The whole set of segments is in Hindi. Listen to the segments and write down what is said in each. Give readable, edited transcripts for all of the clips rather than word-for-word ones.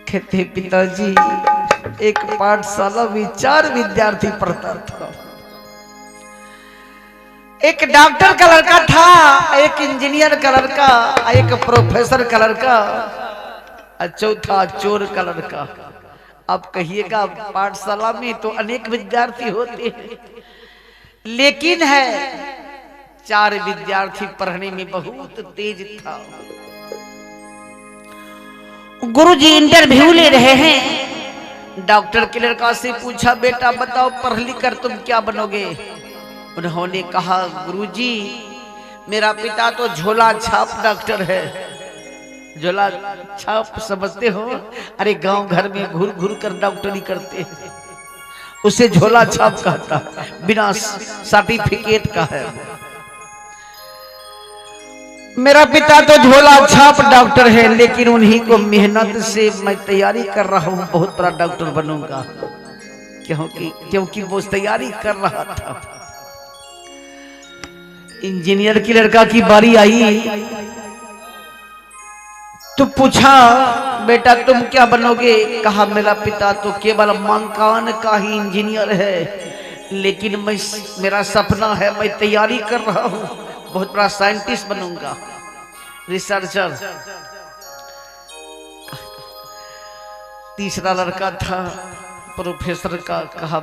कहते पिताजी एक पाठशाला में 4 विद्यार्थी पढ़ता था। एक डॉक्टर का लड़का था, एक इंजीनियर का लड़का, एक प्रोफेसर का लड़का, चौथा चोर का लड़का। अब कहिएगा पाठशाला में तो अनेक विद्यार्थी होते हैं, लेकिन है 4 विद्यार्थी पढ़ने में बहुत तेज था। गुरुजी इंटरव्यू ले रहे हैं। डॉक्टर के लड़का से पूछा, बेटा बताओ पढ़ लिख कर तुम क्या बनोगे? उन्होंने कहा, गुरुजी मेरा पिता तो झोला छाप डॉक्टर है। झोला छाप समझते हो? अरे गांव घर में घूर घूर कर डॉक्टरी करते हैं, उसे झोला छाप कहता, बिना सर्टिफिकेट का है। मेरा पिता तो झोला छाप डॉक्टर है, लेकिन उन्हीं को मेहनत से मैं तैयारी कर रहा हूं, बहुत बड़ा डॉक्टर बनूंगा। क्योंकि वो तैयारी कर रहा था। इंजीनियर की लड़का की बारी आई तो पूछा, बेटा तुम क्या बनोगे? कहा, मेरा पिता तो केवल मकान का ही इंजीनियर है, लेकिन मेरा सपना है, मैं तैयारी कर रहा हूं, बहुत बड़ा साइंटिस्ट बनूंगा, रिसर्चर। तीसरा लड़का था प्रोफेसर का। कहा,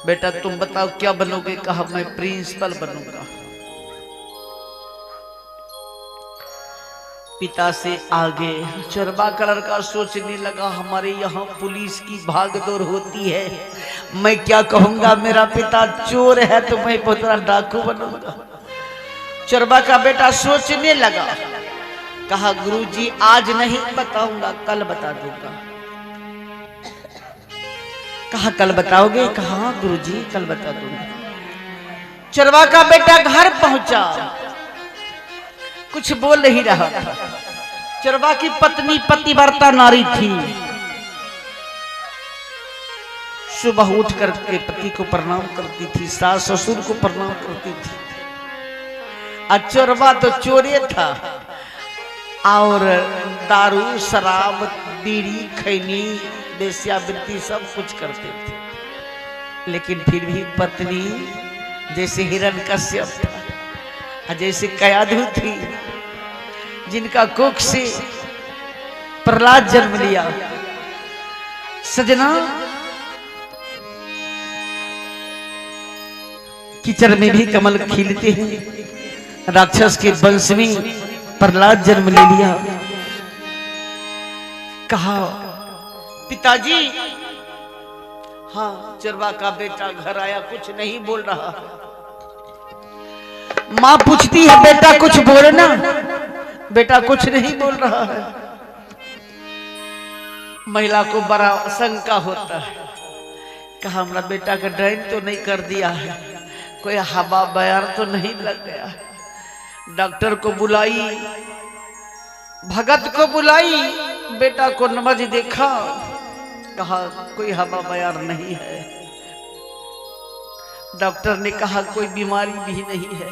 बेटा तुम बताओ क्या बनोगे? कहा, मैं प्रिंसिपल बनूंगा। पिता से आगे चरबा का लड़का सोचने लगा, हमारे यहाँ पुलिस की भागदौड़ होती है, मैं क्या कहूंगा, मेरा पिता चोर है तो मैं बहुत बड़ा डाकू बनूंगा। चरबा का बेटा सोचने लगा, कहा, गुरुजी आज नहीं बताऊंगा, कल बता दूंगा। कहा, कल बताओगे? कहा, गुरुजी कल बता दूंगा। चरवा का बेटा घर पहुंचा, कुछ बोल नहीं रहा था। चरवा की पत्नी पतिव्रता नारी थी, सुबह उठ करके पति को प्रणाम करती थी, सास ससुर को प्रणाम करती थी। चोरबा तो चोरे था और दारू शराब बीड़ी खैनी वेश्यावृत्ति सब कुछ करते थे, लेकिन फिर भी पत्नी जैसे हिरण्यकश्यप था, जैसे कयाधु थी, जिनका कोख से प्रहलाद जन्म लिया। सजना कीचड़ में भी कमल खिलते हैं, राक्षस के वंश में प्रहलाद जन्म ले लिया। कहा, पिताजी। हाँ, चरवा का बेटा घर आया, कुछ नहीं बोल रहा। मां पूछती है, बेटा कुछ बोलना। बेटा कुछ नहीं बोल रहा है। महिला को बड़ा शंका होता है। कहा, हमारा बेटा का ड्राइंग तो नहीं कर दिया है, कोई हवा बयार तो नहीं लग गया है। डॉक्टर को बुलाई, भगत को बुलाई, बेटा को नमज देखा, कहा कोई हवा बयार नहीं है। डॉक्टर ने कहा कोई बीमारी भी नहीं है।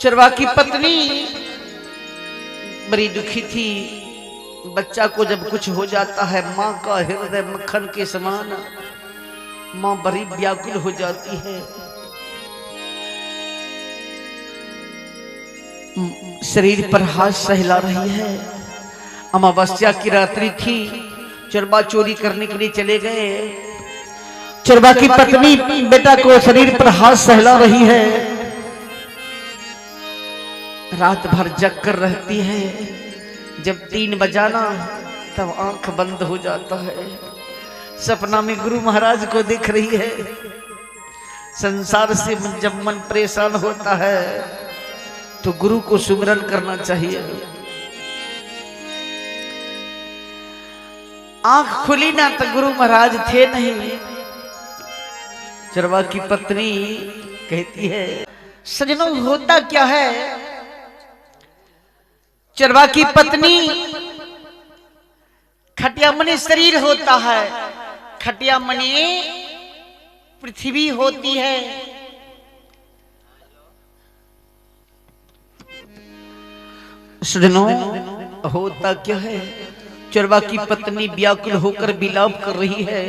चरवा की पत्नी बड़ी दुखी थी। बच्चा को जब कुछ हो जाता है, मां का हृदय मक्खन के समान, मां बड़ी व्याकुल हो जाती है। शरीर पर हाथ सहला रही है। अमावस्या की रात्रि थी, चरवा चोरी करने के लिए चले गए। चरवा की पत्नी बेटा को शरीर पर हाथ सहला रही है, रात भर जग कर रहती है। जब 3 बजाना तब आंख बंद हो जाता है। सपना में गुरु महाराज को देख रही है। संसार से जब मन परेशान होता है तो गुरु को सुमिरन करना चाहिए। आंख खुली ना तो गुरु महाराज थे नहीं। चरवा की पत्नी कहती है, सजनों होता क्या है? चरवा की पत्नी, खटिया मणि शरीर होता है, खटिया मणि पृथ्वी होती है। सजनों होता क्या है? चोरवा की पत्नी व्याकुल होकर विलाप कर रही है।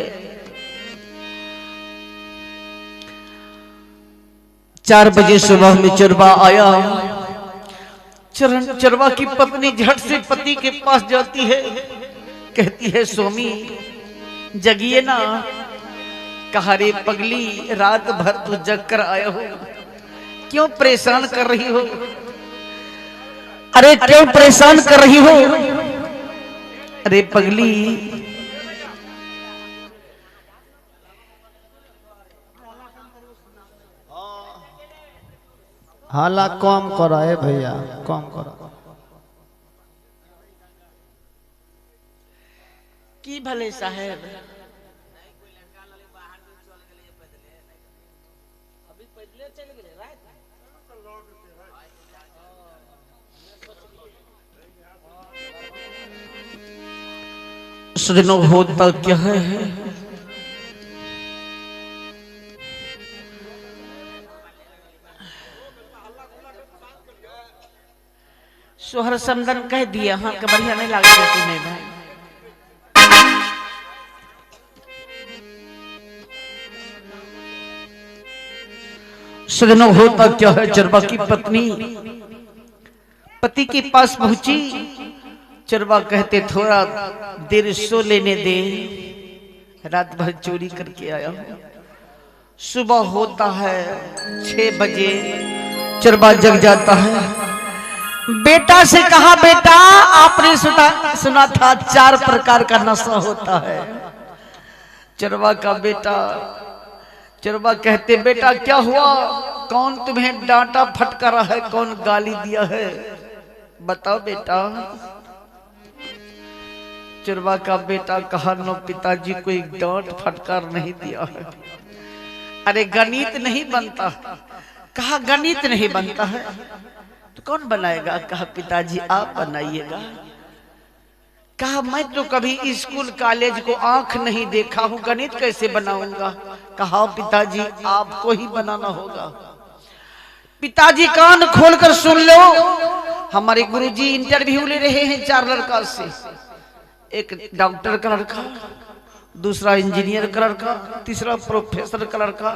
4 बजे सुबह में चोरवा आया। चोरवा की पत्नी झट से पति के पास जाती है, कहती है स्वामी जगिए ना। कहा रे पगली, रात भर तू जग कर आया हो, क्यों परेशान कर रही हो? अरे क्यों परेशान कर रही हो? अरे पगली, हाला कम करो है भैया, कम करो। की भले साहेब, सजनों होता क्या है? सोहर समदन कह दिया। हाँ के बढ़िया नहीं लागत तुम्हें भाई। सजनों होता क्या है? चोरवा की पत्नी पति के पास पहुंची। चोरवा कहते थोड़ा देर सो लेने दे, रात भर चोरी करके आया हूं। सुबह होता है 6 बजे, चोरवा जग जाता है। बेटा से कहा, बेटा आपने सुना था 4 प्रकार का नशा होता है। चोरवा का बेटा, चोरवा कहते बेटा क्या हुआ? कौन तुम्हें डांटा फटकारा है? कौन गाली दिया है? बताओ बेटा। चोरवा का बेटा कहा, नो पिताजी कोई डांट फटकार नहीं दिया है। अरे गणित नहीं बनता। कहा गणित नहीं बनता है तो कौन बनाएगा? कहा पिताजी आप बनाइएगा। कहा मैं तो कभी स्कूल कॉलेज को आंख नहीं देखा हूं, गणित कैसे बनाऊंगा? कहा पिताजी आपको ही बनाना होगा। पिताजी कान खोलकर सुन लो, हमारे गुरुजी इंटरव्यू ले रहे हैं 4 लड़का से। एक डॉक्टर का लड़का, दूसरा इंजीनियर का लड़का, तीसरा प्रोफेसर का लड़का,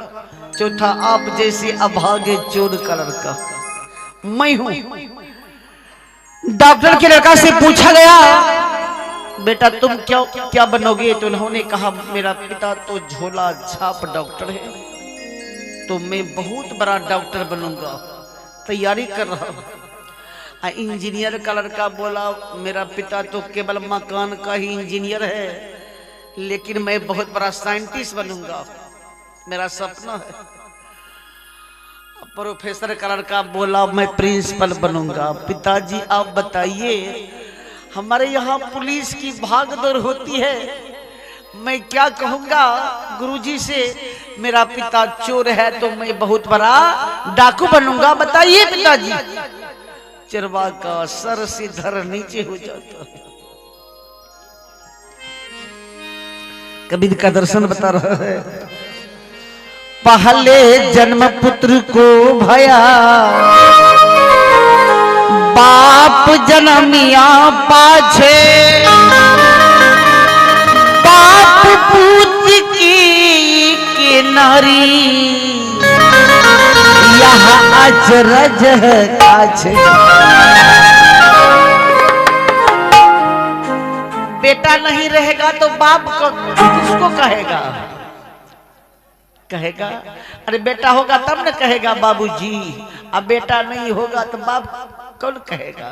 चौथा आप जैसे अभागे चोर का लड़का मैं हूं। डॉक्टर के लड़का से पूछा गया बेटा तुम क्या बनोगे? तो उन्होंने कहा मेरा पिता तो झोला छाप डॉक्टर है, तो मैं बहुत बड़ा डॉक्टर बनूंगा, तैयारी कर रहा हूं। इंजीनियर का लड़का बोला मेरा पिता तो केवल मकान का ही इंजीनियर है, लेकिन मैं बहुत बड़ा साइंटिस्ट बनूंगा, मेरा सपना है। प्रोफेसर का लड़का बोला मैं प्रिंसिपल बनूंगा। पिताजी आप बताइए, हमारे यहाँ पुलिस की भागदौड़ होती है, मैं क्या कहूंगा गुरुजी से? मेरा पिता चोर है तो मैं बहुत बड़ा डाकू बनूंगा, बताइए पिताजी। चोरवा का सर से धर नीचे हो जाता है। कबीर का दर्शन बता रहा है, पहले जन्म पुत्र को भया, बाप जन्मिया पाछे, बाप पूत की के नारी, यह अचरज है काछे। बेटा नहीं रहेगा तो बाप को किसको कहेगा? कहेगा अरे बेटा होगा तब न कहेगा बाबूजी, अब बेटा नहीं होगा तो बाप कौन कहेगा?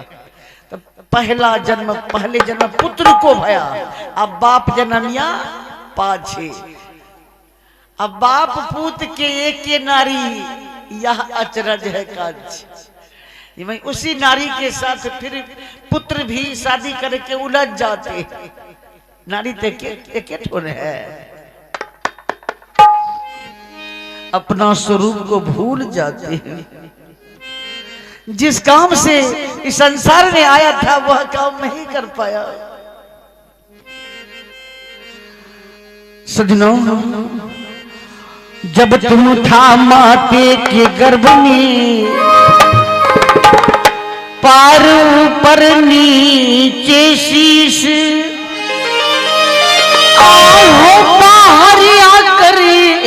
तो पहले जन्म पुत्र को भया, अब बाप जन्मिया पाछे, अब बाप पूत के एक के नारी, यह अचरज है काज। मैं उसी नारी के साथ फिर पुत्र भी शादी करके उलझ जाते। नारी तो एक ठोर है, अपना स्वरूप को भूल जाते हैं। जिस काम से इस संसार में आया था वह काम नहीं कर पाया। सजनों, जब तुम था माते के गर्भ में, पार पर नी नीचे शीश आओ बाहर आकर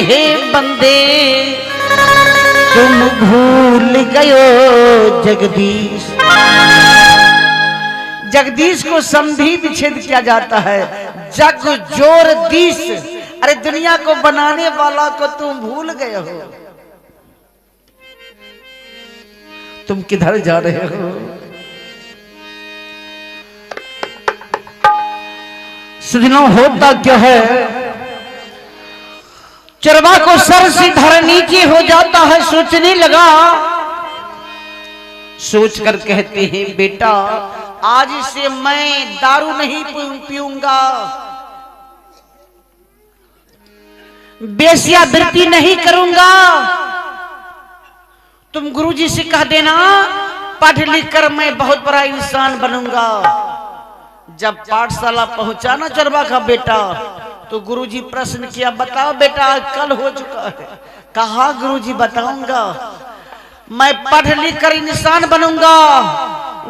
हे बंदे तुम भूल गयो जगदीश। जगदीश को संधि विच्छेद किया जाता है, जग जोर दीश। अरे दुनिया को बनाने वाला को तुम भूल गए हो, तुम किधर जा रहे हो? सजनों होता क्या है, चरवा को सर से धर नीचे हो जाता है। सोचने लगा, सोचकर कहते हैं बेटा आज से मैं दारू नहीं पीऊंगा, वेश्यावृत्ति नहीं करूंगा। तुम गुरुजी से कह देना पढ़ लिख कर मैं बहुत बड़ा इंसान बनूंगा। जब पाठशाला पहुंचा ना चरवा का बेटा, तो गुरुजी प्रश्न किया, बताओ बेटा कल हो चुका है। कहा गुरुजी बताऊंगा, मैं पढ़ लिख कर इंसान बनूंगा।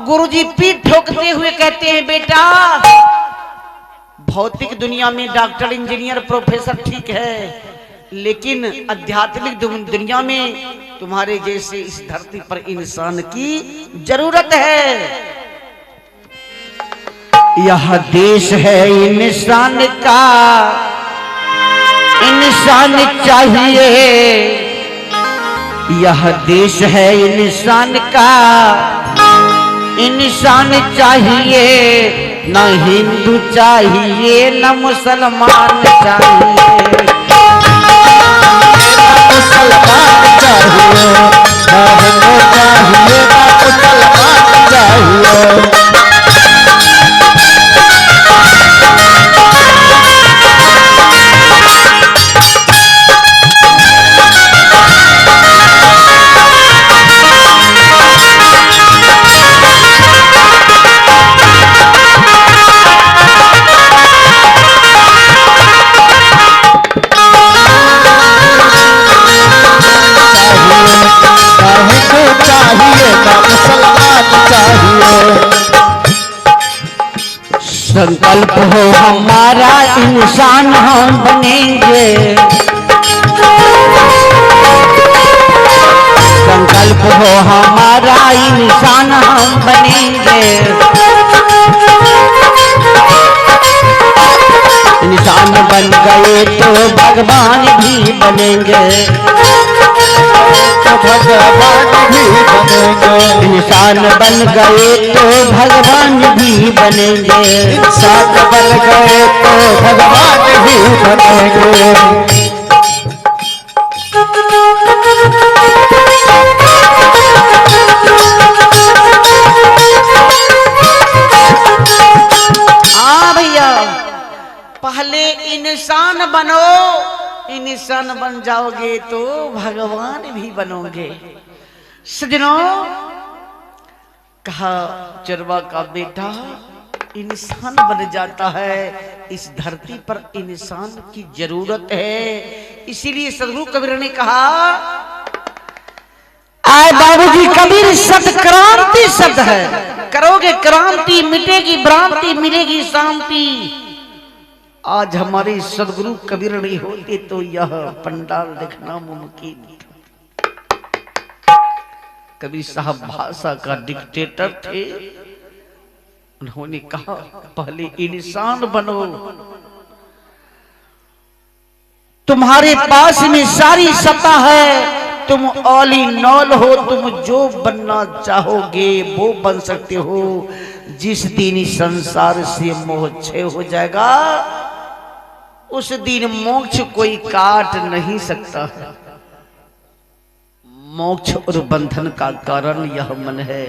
गुरुजी पीठ ठोकते हुए कहते हैं बेटा भौतिक दुनिया में डॉक्टर इंजीनियर प्रोफेसर ठीक है, लेकिन आध्यात्मिक दुनिया में तुम्हारे जैसे इस धरती पर इंसान की जरूरत है। यह देश है इंसान का, इंसान चाहिए। यह देश है इंसान का, इंसान चाहिए। न हिंदू चाहिए न मुसलमान चाहिए, मुसलमान चाहिए, ना हिंदू चाहिए ना मुसलमान चाहिए। संकल्प हो हमारा इंसान हम बनेंगे, संकल्प हो हमारा इंसान हम बनेंगे। इंसान बन गए तो भगवान भी बनेंगे, तो भगवान भी बनेंगे। इंसान बन गए तो भगवान भी बनेंगे, इंसान बन गए तो भगवान भी बनेंगे। हाँ भैया, पहले इंसान बनो, इंसान बन जाओगे तो भगवान भी बनोगे। सजनों, कहा चरवा का बेटा इंसान बन जाता है, इस धरती पर इंसान की जरूरत है। इसीलिए सदगुरु कबीर ने कहा, आए बाबूजी कबीर शब्द क्रांति शब्द है, करोगे क्रांति मिटेगी भ्रांति मिलेगी शांति। आज हमारे सदगुरु कबीर नहीं होते तो यह पंडाल देखना मुमकिन था। कबीर साहब भाषा का डिक्टेटर थे। उन्होंने कहा पहले इंसान बनो, तुम्हारे पास में सारी सत्ता है, तुम ऑल इन ऑल हो, तुम जो बनना चाहोगे वो बन सकते हो। जिस दिन इस संसार से मोह क्षय हो जाएगा उस दिन मोक्ष कोई काट नहीं सकता है। मोक्ष और बंधन का कारण यह मन है।